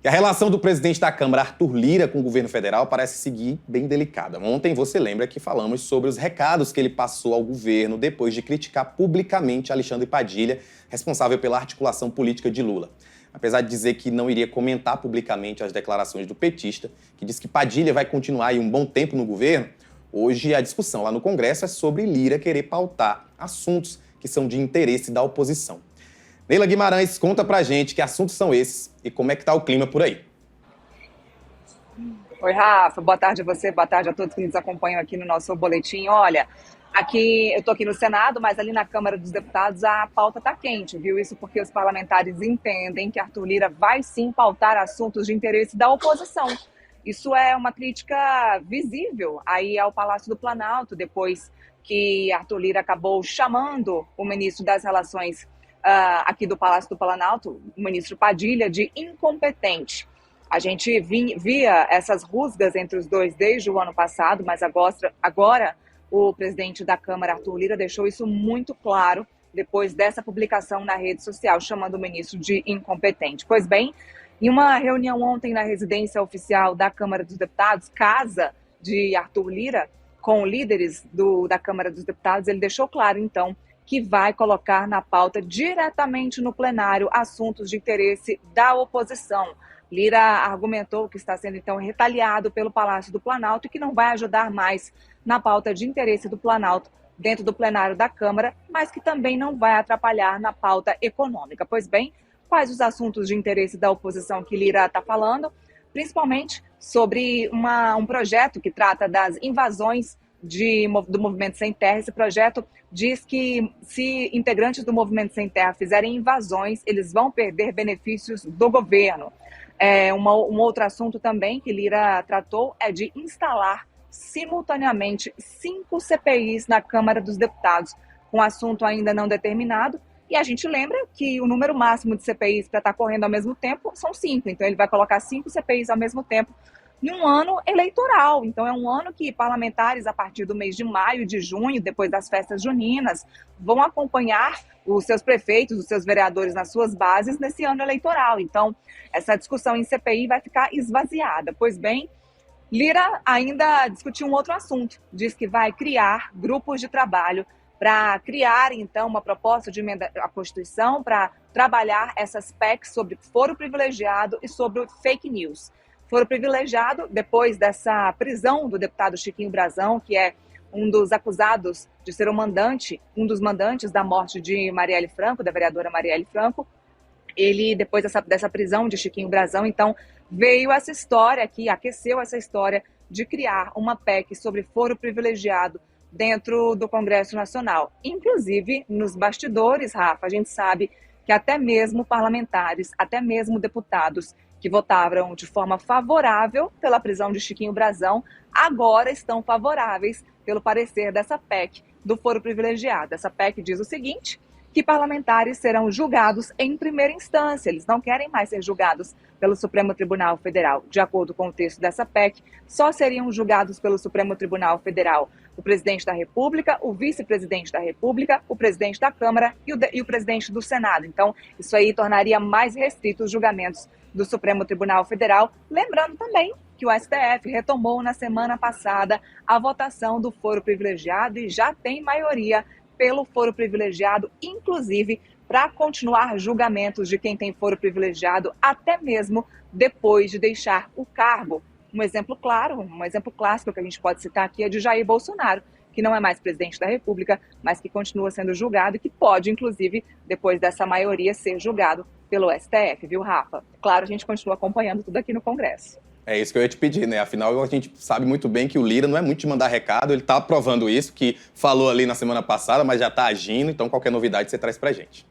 E a relação do presidente da Câmara, Arthur Lira, com o governo federal parece seguir bem delicada. Ontem, você lembra que falamos sobre os recados que ele passou ao governo depois de criticar publicamente Alexandre Padilha, responsável pela articulação política de Lula. Apesar de dizer que não iria comentar publicamente as declarações do petista, que diz que Padilha vai continuar aí um bom tempo no governo, hoje a discussão lá no Congresso é sobre Lira querer pautar assuntos que são de interesse da oposição. Neila Guimarães, conta pra gente que assuntos são esses e como é que tá o clima por aí. Oi, Rafa, boa tarde a você, boa tarde a todos que nos acompanham aqui no nosso boletim. Olha, eu estou aqui no Senado, mas ali na Câmara dos Deputados a pauta está quente, viu? Isso porque os parlamentares entendem que Arthur Lira vai sim pautar assuntos de interesse da oposição. Isso é uma crítica visível aí ao Palácio do Planalto, depois que Arthur Lira acabou chamando o ministro das Relações aqui do Palácio do Planalto, o ministro Padilha, de incompetente. A gente via essas rusgas entre os dois desde o ano passado, mas agora o presidente da Câmara, Arthur Lira, deixou isso muito claro depois dessa publicação na rede social, chamando o ministro de incompetente. Pois bem, em uma reunião ontem na residência oficial da Câmara dos Deputados, casa de Arthur Lira, com líderes da Câmara dos Deputados, ele deixou claro, então, que vai colocar na pauta diretamente no plenário assuntos de interesse da oposição. Lira argumentou que está sendo, então, retaliado pelo Palácio do Planalto e que não vai ajudar mais na pauta de interesse do Planalto dentro do plenário da Câmara, mas que também não vai atrapalhar na pauta econômica. Pois bem, quais os assuntos de interesse da oposição que Lira está falando? Principalmente sobre um projeto que trata das invasões do Movimento Sem Terra. Esse projeto diz que se integrantes do Movimento Sem Terra fizerem invasões, eles vão perder benefícios do governo. Um outro assunto também que Lira tratou é de instalar simultaneamente 5 CPIs na Câmara dos Deputados, com assunto ainda não determinado. E a gente lembra que o número máximo de CPIs para estar correndo ao mesmo tempo são 5. Então ele vai colocar 5 CPIs ao mesmo tempo em um ano eleitoral. Então é um ano que parlamentares, a partir do mês de maio, de junho, depois das festas juninas, vão acompanhar os seus prefeitos, os seus vereadores nas suas bases nesse ano eleitoral. Então essa discussão em CPI vai ficar esvaziada. Pois bem, Lira ainda discutiu um outro assunto. Diz que vai criar grupos de trabalho para criar, então, uma proposta de emenda à Constituição para trabalhar essas PECs sobre foro privilegiado e sobre fake news. Foro privilegiado, depois dessa prisão do deputado Chiquinho Brazão, que é um dos acusados de ser um dos mandantes da morte de Marielle Franco, da vereadora Marielle Franco. Ele, depois dessa prisão de Chiquinho Brazão, então, veio essa história aqui, aqueceu essa história de criar uma PEC sobre foro privilegiado dentro do Congresso Nacional. Inclusive, nos bastidores, Rafa, a gente sabe que até mesmo parlamentares, até mesmo deputados que votaram de forma favorável pela prisão de Chiquinho Brazão, agora estão favoráveis pelo parecer dessa PEC do foro privilegiado. Essa PEC diz o seguinte, que parlamentares serão julgados em primeira instância. Eles não querem mais ser julgados pelo Supremo Tribunal Federal. De acordo com o texto dessa PEC, só seriam julgados pelo Supremo Tribunal Federal o presidente da República, o vice-presidente da República, o presidente da Câmara e o presidente do Senado. Então, isso aí tornaria mais restritos os julgamentos do Supremo Tribunal Federal. Lembrando também que o STF retomou na semana passada a votação do foro privilegiado e já tem maioria pelo foro privilegiado, inclusive para continuar julgamentos de quem tem foro privilegiado até mesmo depois de deixar o cargo. Um exemplo claro, um exemplo clássico que a gente pode citar aqui é de Jair Bolsonaro, que não é mais presidente da República, mas que continua sendo julgado e que pode, inclusive, depois dessa maioria, ser julgado pelo STF, viu, Rafa? Claro, a gente continua acompanhando tudo aqui no Congresso. É isso que eu ia te pedir, né? Afinal, a gente sabe muito bem que o Lira não é muito de mandar recado, ele tá provando isso, que falou ali na semana passada, mas já tá agindo, então qualquer novidade você traz pra gente.